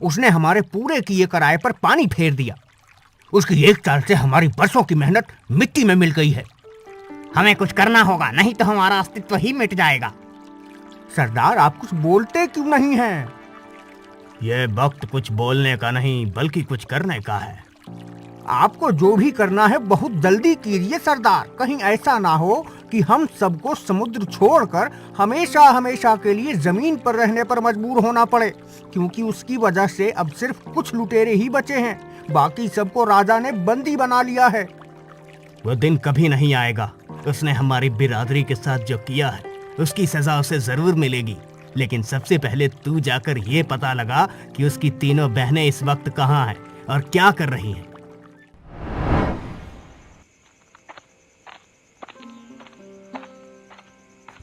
उसने हमारे पूरे किए कराए पर पानी फेर दिया। उसकी एक चाल से हमारी बरसों की मेहनत मिट्टी में मिल गई है। हमें कुछ करना होगा, नहीं तो हमारा अस्तित्व ही मिट जाएगा। सरदार, आप कुछ बोलते क्यों नहीं हैं? यह वक्त कुछ बोलने का नहीं बल्कि कुछ करने का है। आपको जो भी करना है बहुत जल्दी कीजिए सरदार। कहीं ऐसा ना हो कि हम सबको समुद्र छोड़कर हमेशा हमेशा के लिए जमीन पर रहने पर मजबूर होना पड़े, क्योंकि उसकी वजह से अब सिर्फ कुछ लुटेरे ही बचे हैं। बाकी सबको राजा ने बंदी बना लिया है। वो दिन कभी नहीं आएगा। उसने हमारी बिरादरी के साथ जो किया है उसकी सजा उसे जरूर मिलेगी। लेकिन सबसे पहले तू जाकर ये पता लगा कि उसकी तीनों बहनें इस वक्त कहाँ हैं और क्या कर रही हैं।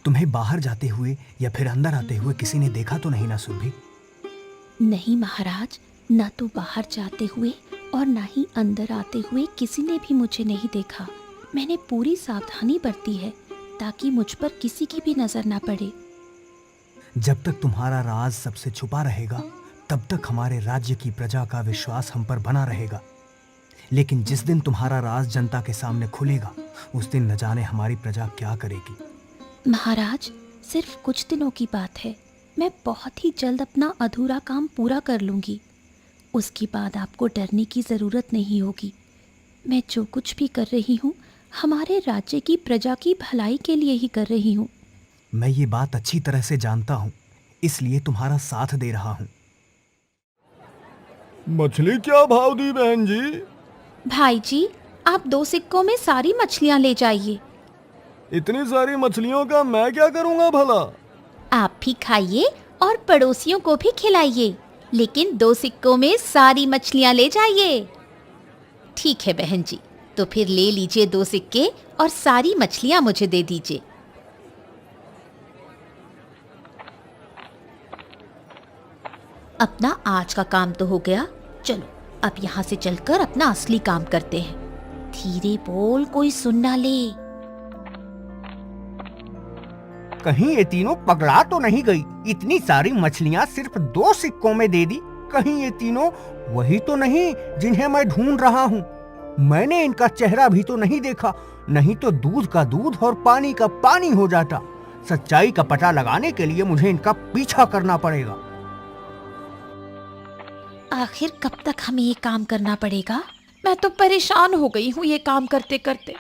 तुम्हें बाहर जाते हुए या फिर अंदर आते हुए किसी ने देखा तो नहीं ना सुरभि? नहीं महाराज, ना तो बाहर जाते हुए और ना ही अंदर आते हुए किसी ने भी मुझे नहीं देखा। मैंने पूरी सावधानी बरती है ताकि मुझ पर किसी की भी नजर ना पड़े। जब तक तुम्हारा राज सबसे छुपा रहेगा तब तक हमारे राज्य की प्रजा का विश्वास हम पर बना रहेगा। लेकिन जिस दिन तुम्हारा राज जनता के सामने खुलेगा उस दिन न जाने हमारी प्रजा क्या करेगी। महाराज, सिर्फ कुछ दिनों की बात है। मैं बहुत ही जल्द अपना अधूरा काम पूरा कर लूंगी। उसके बाद आपको डरने की जरूरत नहीं होगी। मैं जो कुछ भी कर रही हूँ हमारे राज्य की प्रजा की भलाई के लिए ही कर रही हूँ। मैं ये बात अच्छी तरह से जानता हूँ, इसलिए तुम्हारा साथ दे रहा हूँ। मछली क्या भाव दी बहन जी? भाई जी, आप 2 सिक्कों में सारी मछलियाँ ले जाइए। इतनी सारी मछलियों का मैं क्या करूँगा भला? आप भी खाइए और पड़ोसियों को भी खिलाइए, लेकिन 2 सिक्कों में सारी मछलियाँ ले जाइए। ठीक है बहन जी, तो फिर ले लीजिए 2 सिक्के और सारी मछलियाँ मुझे दे दीजिए। अपना आज का काम तो हो गया, चलो अब यहाँ से चलकर अपना असली काम करते हैं। धीरे बोल, कोई सुन ना ले। कहीं ये तीनों पगला तो नहीं गई? इतनी सारी मछलियाँ सिर्फ 2 सिक्कों में दे दी। कहीं ये तीनों वही तो नहीं जिन्हें मैं ढूंढ रहा हूँ? मैंने इनका चेहरा भी तो नहीं देखा, नहीं तो दूध का दूध और पानी का पानी हो जाता। सच्चाई का पता लगाने के लिए मुझे इनका पीछा करना पड़ेगा। आखिर कब तक हमें ये काम करना पड़ेगा? मैं तो परेशान हो गई हूँ ये काम करते करते।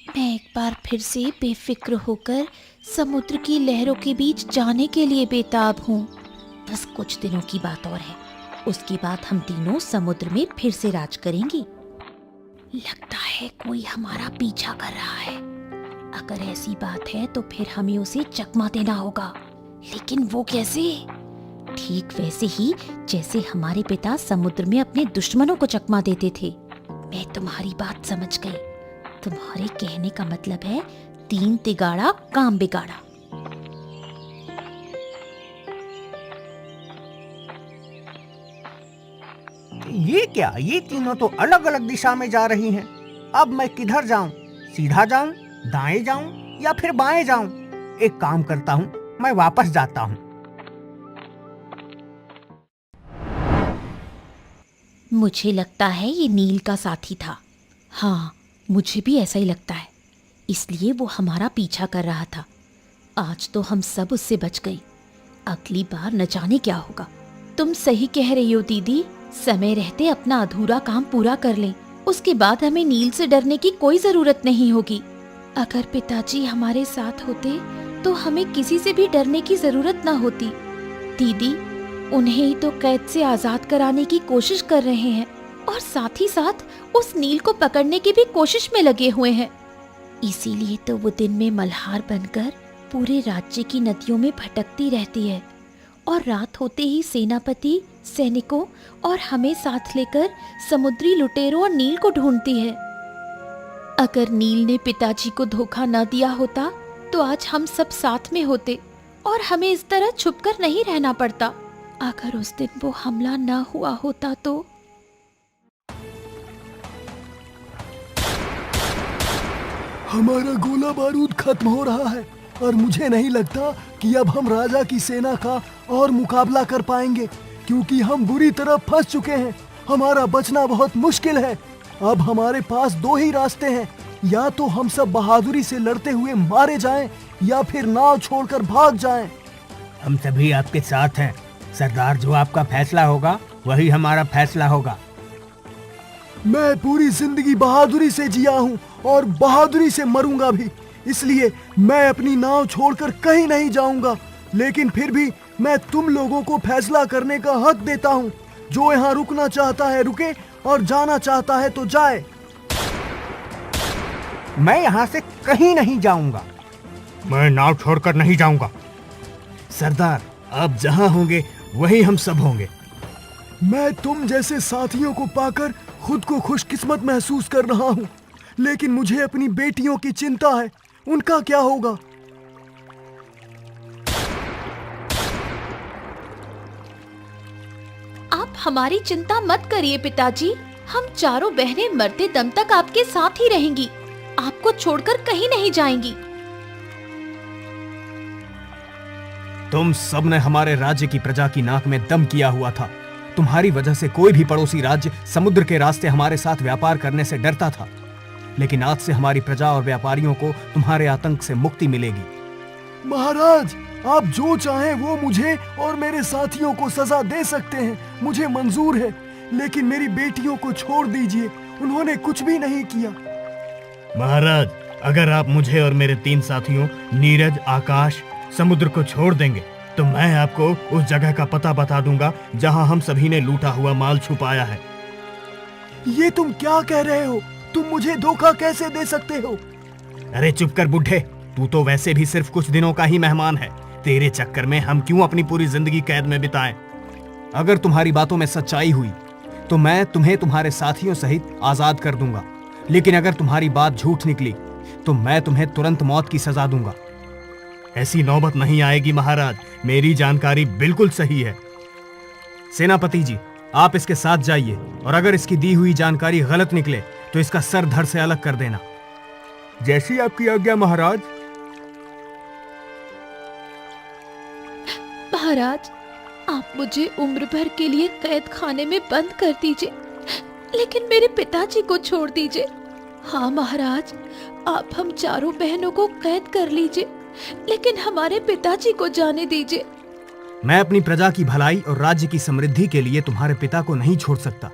मैं एक बार फिर से बेफिक्र होकर समुद्र की लहरों के बीच जाने के लिए बेताब हूँ। बस कुछ दिनों की बात और है, उसके बाद हम तीनों समुद्र में फिर से राज करेंगे। लगता है कोई हमारा पीछा कर रहा है। अगर ऐसी बात है तो फिर हमें उसे चकमा देना होगा। लेकिन वो कैसे? ठीक वैसे ही जैसे हमारे पिता समुद्र में अपने दुश्मनों को चकमा देते थे। मैं तुम्हारी बात समझ गई। तुम्हारे कहने का मतलब है 3 तिगाड़ा काम बिगाड़ा। ये क्या? ये तीनों तो अलग अलग दिशा में जा रही हैं। अब मैं किधर जाऊं? सीधा जाऊं, दाएं जाऊं या फिर बाएं जाऊं? एक काम करता हूं, मैं वापस जाता हूं। मुझे लगता है ये नील का साथी था। हाँ, मुझे भी ऐसा ही लगता है। इसलिए वो हमारा पीछा कर रहा था। आज तो हम सब उससे बच गए। अगली बार न जाने क्या होगा। तुम सही कह रही हो दीदी। समय रहते अपना अधूरा काम पूरा कर लें, उसके बाद हमें नील से डरने की कोई जरूरत नहीं होगी। अगर पिताजी हमारे साथ होते तो हमें किसी से भी डरने की जरूरत ना होती। दीदी उन्हें ही तो कैद से आजाद कराने की कोशिश कर रहे हैं और साथ ही साथ उस नील को पकड़ने की भी कोशिश में लगे हुए हैं। इसीलिए तो वो दिन में मल्हार बनकर पूरे राज्य की नदियों में भटकती रहती है और रात होते ही सेनापति, सैनिकों और हमें साथ लेकर समुद्री लुटेरों और नील को ढूंढती है। अगर नील ने पिताजी को धोखा न दिया होता तो आज हम सब साथ में होते और हमें इस तरह छुपकर नहीं रहना पड़ता। अगर उस दिन वो हमला न हुआ होता तो। हमारा गोला बारूद खत्म हो रहा है और मुझे नहीं लगता कि अब हम राजा की सेना का और मुकाबला कर पाएंगे। क्योंकि हम बुरी तरह फंस चुके हैं। हमारा बचना बहुत मुश्किल है। अब हमारे पास दो ही रास्ते हैं, या तो हम सब बहादुरी से लड़ते हुए मारे जाएं, या फिर नाव छोड़कर भाग जाएं। हम सभी आपके साथ हैं सरदार। जो आपका फैसला होगा वही हमारा फैसला होगा। मैं पूरी जिंदगी बहादुरी से जिया हूँ और बहादुरी से मरूंगा भी, इसलिए मैं अपनी नाव छोड़कर कहीं नहीं जाऊंगा। लेकिन फिर भी मैं तुम लोगों को फैसला करने का हक देता हूँ। जो यहाँ रुकना चाहता है रुके और जाना चाहता है तो जाए। मैं यहाँ से कहीं नहीं जाऊंगा। मैं नाव छोड़कर नहीं जाऊंगा। सरदार, आप जहां होंगे वहीं हम सब होंगे। मैं तुम जैसे साथियों को पाकर खुद को खुशकिस्मत महसूस कर रहा हूँ, लेकिन मुझे अपनी बेटियों की चिंता है। उनका क्या होगा? आप हमारी चिंता मत करिए पिताजी। हम चारों बहनें मरते दम तक आपके साथ ही रहेंगी। आपको छोड़कर कहीं नहीं जाएंगी। तुम सब ने हमारे राज्य की प्रजा की नाक में दम किया हुआ था। तुम्हारी वजह से कोई भी पड़ोसी राज्य समुद्र के रास्ते हमारे साथ व्यापार करने से डरता था, लेकिन आज से हमारी प्रजा और व्यापारियों को तुम्हारे आतंक से मुक्ति मिलेगी। महाराज, आप जो चाहें वो मुझे और मेरे साथियों को सजा दे सकते हैं, मुझे मंजूर है। लेकिन मेरी बेटियों को छोड़ दीजिए, उन्होंने कुछ भी नहीं किया। महाराज, अगर आप मुझे और मेरे 3 साथियों नीरज, आकाश, समुद्र को छोड़ देंगे तो मैं आपको उस जगह का पता बता दूंगा जहां हम सभी ने लूटा हुआ माल छुपाया है। ये तुम क्या कह रहे हो? तुम मुझे धोखा कैसे दे सकते हो? अरे चुप कर बुढ़े, तू तो वैसे भी सिर्फ कुछ दिनों का ही मेहमान है। तेरे चक्कर में हम क्यों अपनी पूरी जिंदगी कैद में बिताएं? अगर तुम्हारी बातों में सच्चाई हुई तो मैं तुम्हें तुम्हारे साथियों सहित आजाद कर दूंगा, लेकिन अगर तुम्हारी बात झूठ निकली तो मैं तुम्हें तुरंत मौत की सजा दूंगा। ऐसी नौबत नहीं आएगी महाराज, मेरी जानकारी बिल्कुल सही है। सेनापति जी, आप इसके साथ जाइए और अगर इसकी दी हुई जानकारी गलत निकले तो इसका सर धड़ से अलग कर देना। जैसी आपकी आज्ञा महाराज। महाराज, आप मुझे उम्र भर के लिए कैद खाने में बंद कर दीजिए, लेकिन मेरे पिताजी को छोड़ दीजिए। हाँ महाराज, आप हम चारों बहनों को कैद कर लीजिए, लेकिन हमारे पिताजी को जाने दीजिए। मैं अपनी प्रजा की भलाई और राज्य की समृद्धि के लिए तुम्हारे पिता को नहीं छोड़ सकता,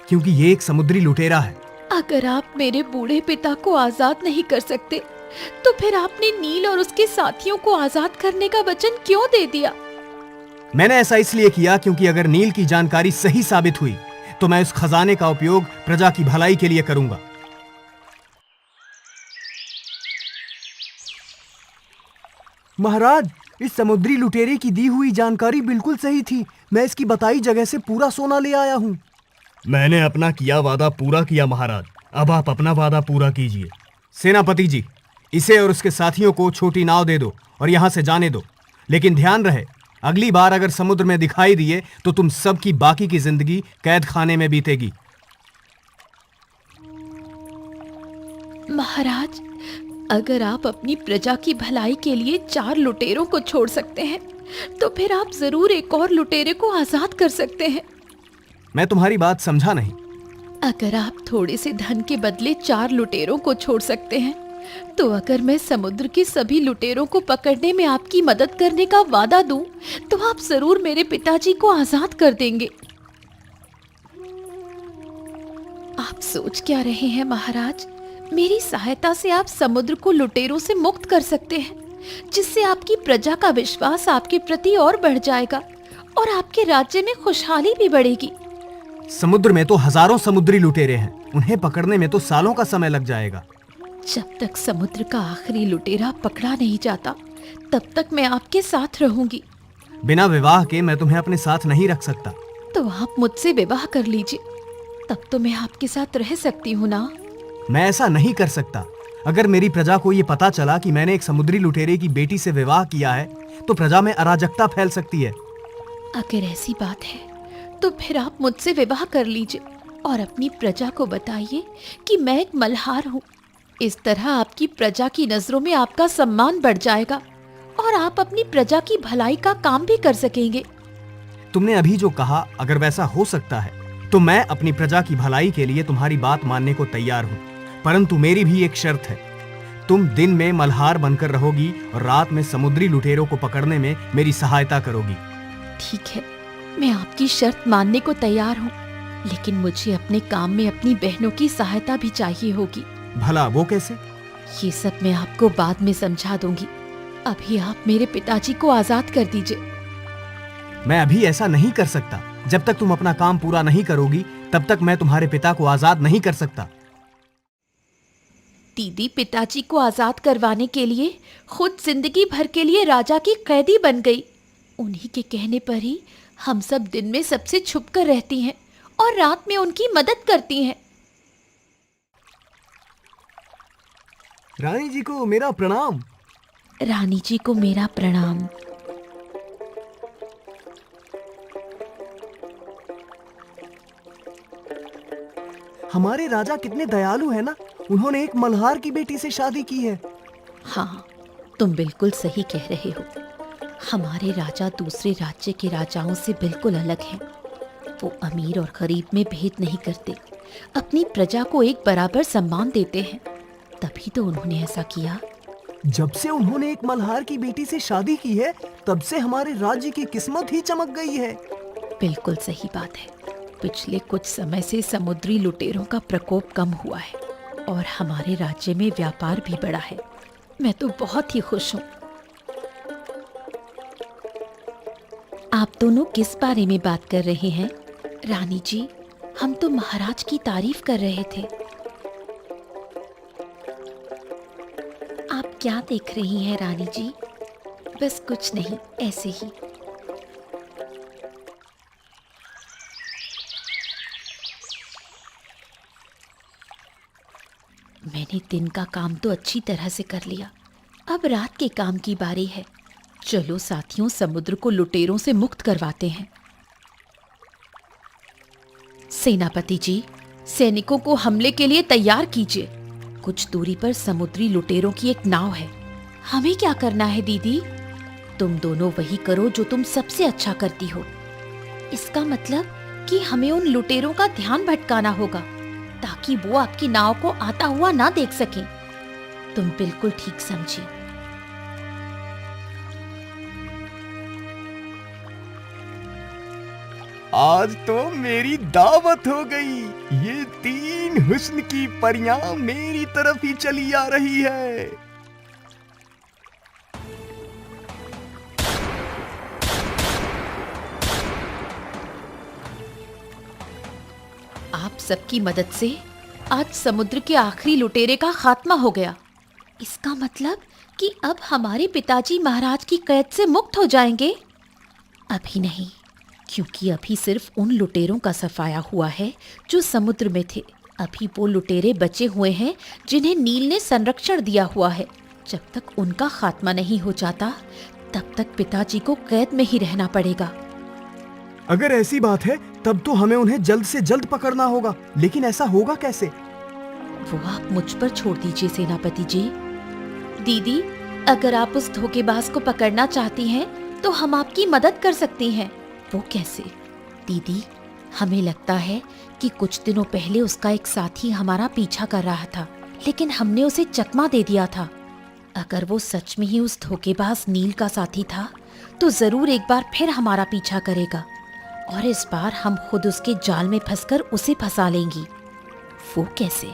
क्योंकि ये एक समुद्री लुटेरा है। अगर आप मेरे बूढ़े पिता को आजाद नहीं कर सकते, तो फिर आपने नील और उसके साथियों को आजाद करने का वचन क्यों दे दिया? मैंने ऐसा इसलिए किया क्योंकि अगर नील की जानकारी सही साबित हुई तो मैं उस खजाने का उपयोग प्रजा की भलाई के लिए करूंगा। महाराज, इस समुद्री लुटेरे की दी हुई जानकारी बिल्कुल सही थी। मैं इसकी बताई जगह से पूरा सोना ले आया हूँ। मैंने अपना किया वादा पूरा किया महाराज, अब आप अपना वादा पूरा कीजिए। सेनापति जी, इसे और उसके साथियों को छोटी नाव दे दो और यहाँ से जाने दो, लेकिन ध्यान रहे अगली बार अगर समुद्र में दिखाई दिए तो तुम सब की बाकी की जिंदगी कैद खाने में बीतेगी। महाराज, अगर आप अपनी प्रजा की भलाई के लिए 4 लुटेरों को छोड़ सकते हैं, तो फिर आप जरूर एक और लुटेरे को आजाद कर सकते हैं। मैं तुम्हारी बात समझा नहीं। अगर आप थोड़े से धन के बदले 4 लुटेरों को छोड़ सकते हैं, तो अगर मैं समुद्र के सभी लुटेरों को पकड़ने में आपकी मदद करने का वादा दूं, तो आप जरूर मेरे पिताजी को आजाद कर देंगे। आप सोच क्या रहे हैं महाराज? मेरी सहायता से आप समुद्र को लुटेरों से मुक्त कर सकते हैं, जिससे आपकी प्रजा का विश्वास आपके प्रति और बढ़ जाएगा और आपके राज्य में खुशहाली भी बढ़ेगी। समुद्र में तो हजारों समुद्री लुटेरे हैं, उन्हें पकड़ने में तो सालों का समय लग जाएगा। जब तक समुद्र का आखिरी लुटेरा पकड़ा नहीं जाता, तब तक मैं आपके साथ रहूंगी। बिना विवाह के मैं तुम्हें अपने साथ नहीं रख सकता। तो आप मुझसे विवाह कर लीजिए, तब तो मैं आपके साथ रह सकती हूँ ना। मैं ऐसा नहीं कर सकता। अगर मेरी प्रजा को ये पता चला कि मैंने एक समुद्री लुटेरे की बेटी से विवाह किया है, तो प्रजा में अराजकता फैल सकती है। अगर ऐसी बात है तो फिर आप मुझसे विवाह कर लीजिए और अपनी प्रजा को बताइए कि मैं एक मल्हार हूँ। इस तरह आपकी प्रजा की नजरों में आपका सम्मान बढ़ जाएगा और आप अपनी प्रजा की भलाई का काम भी कर सकेंगे। तुमने अभी जो कहा, अगर वैसा हो सकता है तो मैं अपनी प्रजा की भलाई के लिए तुम्हारी बात मानने को तैयार हूँ, परंतु मेरी भी एक शर्त है। तुम दिन में मल्हार बनकर रहोगी और रात में समुद्री लुटेरों को पकड़ने में मेरी सहायता करोगी। ठीक है, मैं आपकी शर्त मानने को तैयार हूँ, लेकिन मुझे अपने काम में अपनी बहनों की सहायता भी चाहिए होगी। भला वो कैसे? ये सब मैं आपको बाद में समझा दूंगी। अभी आप मेरे पिताजी को आजाद कर दीजिए। मैं अभी ऐसा नहीं कर सकता। जब तक तुम अपना काम पूरा नहीं करोगी, तब तक मैं तुम्हारे पिता को आजाद नहीं कर सकता। दीदी पिताजी को आजाद करवाने के लिए खुद जिंदगी भर के लिए राजा की कैदी बन गई। उन्हीं के कहने पर ही हम सब दिन में सबसे छुप कर रहती हैं और रात में उनकी मदद करती हैं। रानी जी को मेरा प्रणाम। रानी जी को मेरा प्रणाम। हमारे राजा कितने दयालु हैं ना, उन्होंने एक मल्हार की बेटी से शादी की है। हाँ, तुम बिल्कुल सही कह रहे हो। हमारे राजा दूसरे राज्य के राजाओं से बिल्कुल अलग हैं। वो अमीर और गरीब में भेद नहीं करते, अपनी प्रजा को एक बराबर सम्मान देते हैं। तभी तो उन्होंने ऐसा किया। जब से उन्होंने एक मल्हार की बेटी से शादी की है, तब से हमारे राज्य की किस्मत ही चमक गई है। बिल्कुल सही बात है। पिछले कुछ समय से समुद्री लुटेरों का प्रकोप कम हुआ है और हमारे राज्य में व्यापार भी बढ़ा है। मैं तो बहुत ही खुश हूँ। आप दोनों किस बारे में बात कर रहे हैं? रानी जी, हम तो महाराज की तारीफ कर रहे थे। आप क्या देख रही हैं रानी जी? बस कुछ नहीं, ऐसे ही। मैंने दिन का काम तो अच्छी तरह से कर लिया, अब रात के काम की बारी है। चलो साथियों, समुद्र को लुटेरों से मुक्त करवाते हैं। सेनापति जी, सैनिकों को हमले के लिए तैयार कीजिए। कुछ दूरी पर समुद्री लुटेरों की एक नाव है। हमें क्या करना है दीदी? तुम दोनों वही करो जो तुम सबसे अच्छा करती हो। इसका मतलब कि हमें उन लुटेरों का ध्यान भटकाना होगा ताकि वो आपकी नाव को आता हुआ ना देख सकें। तुम बिल्कुल ठीक समझी। आज तो मेरी दावत हो गई। ये 3 हुस्न की परियां मेरी तरफ ही चली आ रही है। आप सबकी मदद से आज समुद्र के आखिरी लुटेरे का खात्मा हो गया। इसका मतलब कि अब हमारे पिताजी महाराज की कैद से मुक्त हो जाएंगे। अभी नहीं, क्योंकि अभी सिर्फ उन लुटेरों का सफाया हुआ है जो समुद्र में थे। अभी वो लुटेरे बचे हुए हैं जिन्हें नील ने संरक्षण दिया हुआ है। जब तक उनका खात्मा नहीं हो जाता, तब तक पिताजी को कैद में ही रहना पड़ेगा। अगर ऐसी बात है, तब तो हमें उन्हें जल्द से जल्द पकड़ना होगा। लेकिन ऐसा होगा कैसे? वो आप मुझ पर छोड़ दीजिए सेनापति जी। दीदी, अगर आप उस धोखेबाज को पकड़ना चाहती हैं, तो हम आपकी मदद कर सकती हैं। वो कैसे? दीदी, हमें लगता है कि कुछ दिनों पहले उसका एक साथी हमारा पीछा कर रहा था, लेकिन हमने उसे चकमा दे दिया था। अगर वो सच में ही उस धोखेबाज नील का साथी था, तो जरूर एक बार फिर हमारा पीछा करेगा और इस बार हम खुद उसके जाल में फंसकर उसे फंसा लेंगी। वो कैसे?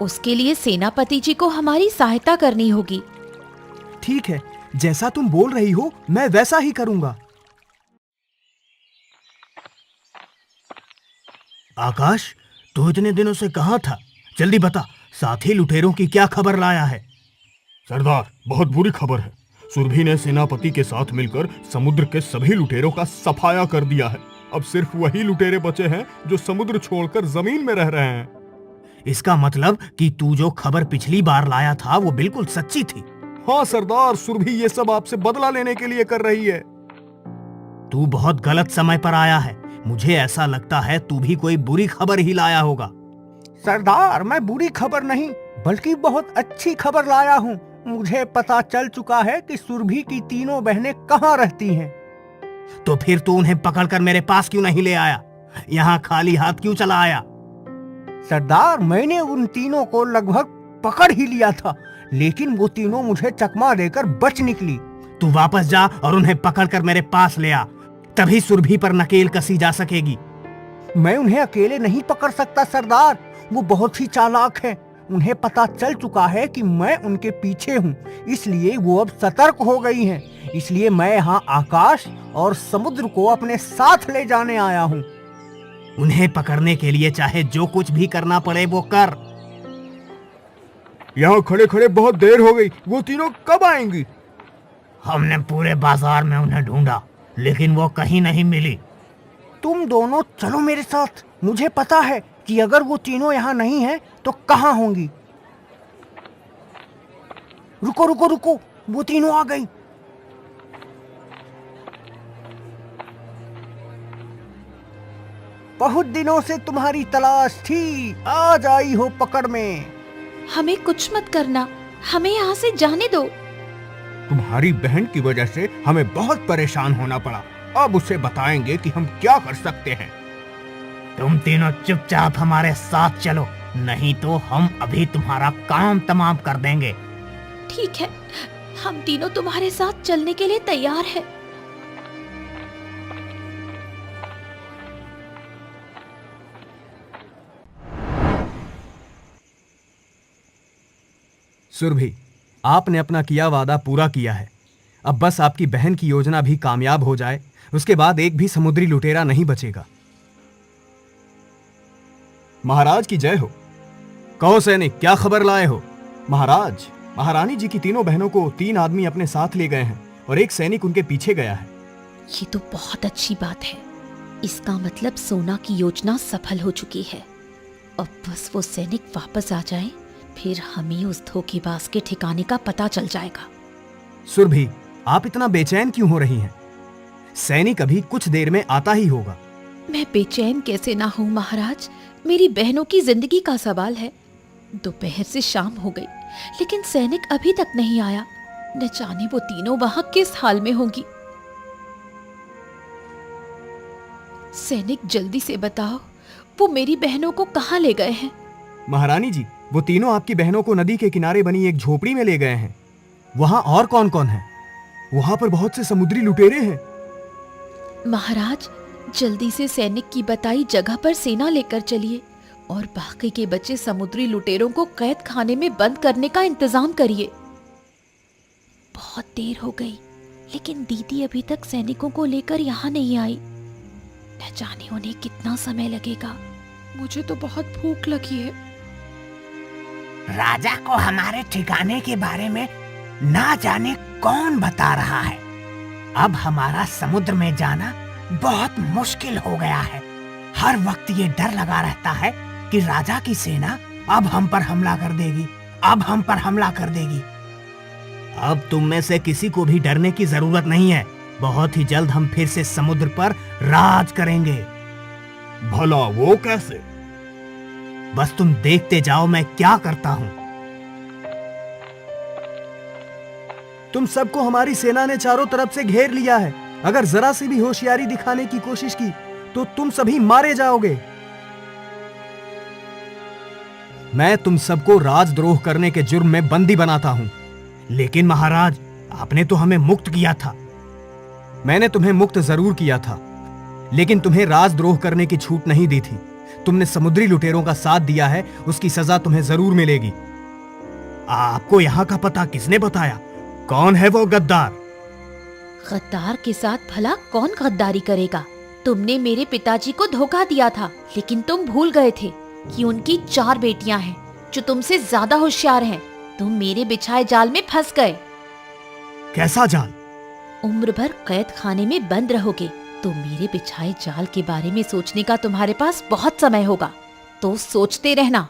उसके लिए सेनापति जी को हमारी सहायता करनी होगी। ठीक है, जैसा तुम बोल रही हो, मैं वैसा ही करूंगा। आकाश, तू इतने दिनों से कहाँ था? जल्दी बता, साथी लुटेरों की क्या खबर लाया है? सरदार, बहुत बुरी खबर है। सुरभि ने सेनापति के साथ मिलकर समुद्र के सभी लुटेरों का सफाया कर दिया है। अब सिर्फ वही लुटेरे बचे हैं जो समुद्र छोड़कर जमीन में रह रहे हैं। इसका मतलब कि तू जो खबर पिछली बार लाया था वो बिल्कुल सच्ची थी। हाँ सरदार, सुरभि ये सब आपसे बदला लेने के लिए कर रही है। तू बहुत गलत समय पर आया है। मुझे ऐसा लगता है तू भी कोई बुरी खबर ही लाया होगा। सरदार, मैं बुरी खबर नहीं बल्कि बहुत अच्छी खबर लाया हूँ। मुझे पता चल चुका है कि सुरभि की तीनों बहनें कहाँ रहती हैं। तो फिर तू उन्हें पकड़कर मेरे पास क्यों नहीं ले आया? यहाँ खाली हाथ क्यों चला आया? सरदार, मैंने उन तीनों को लगभग पकड़ ही लिया था, लेकिन वो तीनों मुझे चकमा देकर बच निकली। तू वापस जा और उन्हें पकड़कर मेरे पास ले आ, तभी सुरभि पर नकेल कसी जा सकेगी। मैं उन्हें अकेले नहीं पकड़ सकता सरदार, वो बहुत ही चालाक हैं। उन्हें पता चल चुका है कि मैं उनके पीछे हूँ, इसलिए वो अब सतर्क हो गई हैं। इसलिए मैं यहाँ आकाश और समुद्र को अपने साथ ले जाने आया हूँ। उन्हें पकड़ने के लिए चाहे जो कुछ भी करना पड़े वो कर। यहाँ खड़े खड़े बहुत देर हो गई, वो तीनों कब आएंगी? हमने पूरे बाजार में उन्हें ढूंढा, लेकिन वो कहीं नहीं मिली। तुम दोनों चलो मेरे साथ, मुझे पता है कि अगर वो तीनों यहाँ नहीं हैं तो कहाँ होंगी। रुको रुको रुको, वो तीनों आ गई। बहुत दिनों से तुम्हारी तलाश थी, आज आई हो पकड़ में। हमें कुछ मत करना, हमें यहाँ से जाने दो। तुम्हारी बहन की वजह से हमें बहुत परेशान होना पड़ा। अब उसे बताएंगे कि हम क्या कर सकते हैं। तुम तीनों चुपचाप हमारे साथ चलो, नहीं तो हम अभी तुम्हारा काम तमाम कर देंगे। ठीक है, हम तीनों तुम्हारे साथ चलने के लिए तैयार हैं। सुरभि, आपने अपना किया वादा पूरा किया है। अब बस आपकी बहन की योजना भी कामयाब हो जाए, उसके बाद एक भी समुद्री लुटेरा नहीं बचेगा। महाराज की जय हो। कहो सैनिक, क्या खबर लाए हो? महाराज, महारानी जी की तीनों बहनों को 3 आदमी अपने साथ ले गए हैं और एक सैनिक उनके पीछे गया है। ये तो बहुत अच्छी बात है। इसका मतलब सोना की योजना सफल हो चुकी है। अब बस वो सैनिक वापस आ जाए, फिर हमें उस धोखेबाज के ठिकाने का पता चल जाएगा। सुरभि, आप इतना बेचैन क्यों हो रही हैं? सैनिक अभी कुछ देर में आता ही होगा। मैं बेचैन कैसे ना हूँ महाराज, मेरी बहनों की जिंदगी का सवाल है। दोपहर से शाम हो गई, लेकिन सैनिक अभी तक नहीं आया। न जाने वो तीनों वहां किस हाल में होंगी। सैनिक, जल्दी से बताओ, वो मेरी बहनों को कहाँ ले गए हैं? महारानी जी, वो तीनों आपकी बहनों को नदी के किनारे बनी एक झोपड़ी में ले गए हैं। वहां और कौन कौन है? वहां पर बहुत से समुद्री लुटेरे हैं। महाराज, जल्दी से सैनिक की बताई जगह पर सेना लेकर चलिए और बाकी के बचे समुद्री लुटेरों को कैद खाने में बंद करने का इंतजाम करिए। बहुत देर हो गई, लेकिन दीदी अभी तक सैनिकों को लेकर यहाँ नहीं आई। न जाने उन्हें कितना समय लगेगा। मुझे तो बहुत भूख लगी है। राजा को हमारे ठिकाने के बारे में ना जाने कौन बता रहा है। अब हमारा समुद्र में जाना बहुत मुश्किल हो गया है। हर वक्त ये डर लगा रहता है कि राजा की सेना अब हम पर हमला कर देगी, अब हम पर हमला कर देगी। अब तुम में से किसी को भी डरने की जरूरत नहीं है। बहुत ही जल्द हम फिर से समुद्र पर राज करेंगे। भला वो कैसे? बस तुम देखते जाओ मैं क्या करता हूँ। तुम सबको हमारी सेना ने चारों तरफ से घेर लिया है। अगर जरा सी भी होशियारी दिखाने की कोशिश की तो तुम सभी मारे जाओगे। मैं तुम सबको राजद्रोह करने के जुर्म में बंदी बनाता हूं। लेकिन महाराज, आपने तो हमें मुक्त किया था। मैंने तुम्हें मुक्त जरूर किया था, लेकिन तुम्हें राजद्रोह करने की छूट नहीं दी थी। तुमने समुद्री लुटेरों का साथ दिया है, उसकी सजा तुम्हें जरूर मिलेगी। आपको यहाँ का पता किसने बताया? कौन है वो गद्दार? गद्दार के साथ भला कौन गद्दारी करेगा? तुमने मेरे पिताजी को धोखा दिया था, लेकिन तुम भूल गए थे कि उनकी 4 बेटियां हैं जो तुमसे ज्यादा होशियार हैं। तुम मेरे बिछाए जाल में फंस गए। कैसा जाल? उम्र भर कैद खाने में बंद रहोगे, तो मेरे बिछाए जाल के बारे में सोचने का तुम्हारे पास बहुत समय होगा, तो सोचते रहना।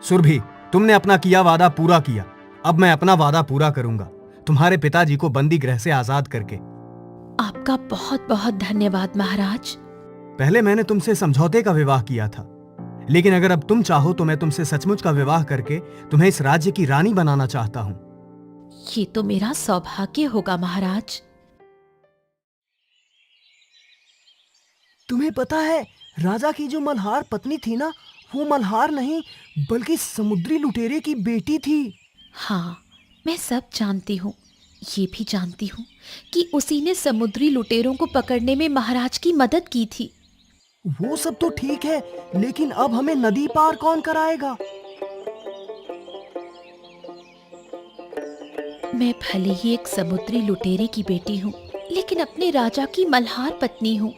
सुरभि, तुमने अपना किया वादा पूरा किया। अब मैं अपना वादा पूरा करूंगा, तुम्हारे पिताजी को बंदी गृह से आजाद करके। आपका बहुत बहुत धन्यवाद महाराज। पहले मैंने तुमसे समझौते का विवाह किया था, लेकिन अगर अब तुम चाहो तो मैं तुमसे सचमुच का विवाह करके तुम्हें इस राज्य की रानी बनाना चाहता हूं। ये तो मेरा सौभाग्य होगा महाराज। तुम्हें पता है, राजा की जो मल्हार पत्नी थी ना, वो मल्हार नहीं बल्कि समुद्री लुटेरे की बेटी थी। हाँ, मैं सब जानती हूँ। ये भी जानती हूँ कि उसी ने समुद्री लुटेरों को पकड़ने में महाराज की मदद की थी। वो सब तो ठीक है, लेकिन अब हमें नदी पार कौन कराएगा? मैं भले ही एक समुद्री लुटेरे की बेटी हूँ, लेकिन अपने राजा की मल्हार पत्नी हूँ।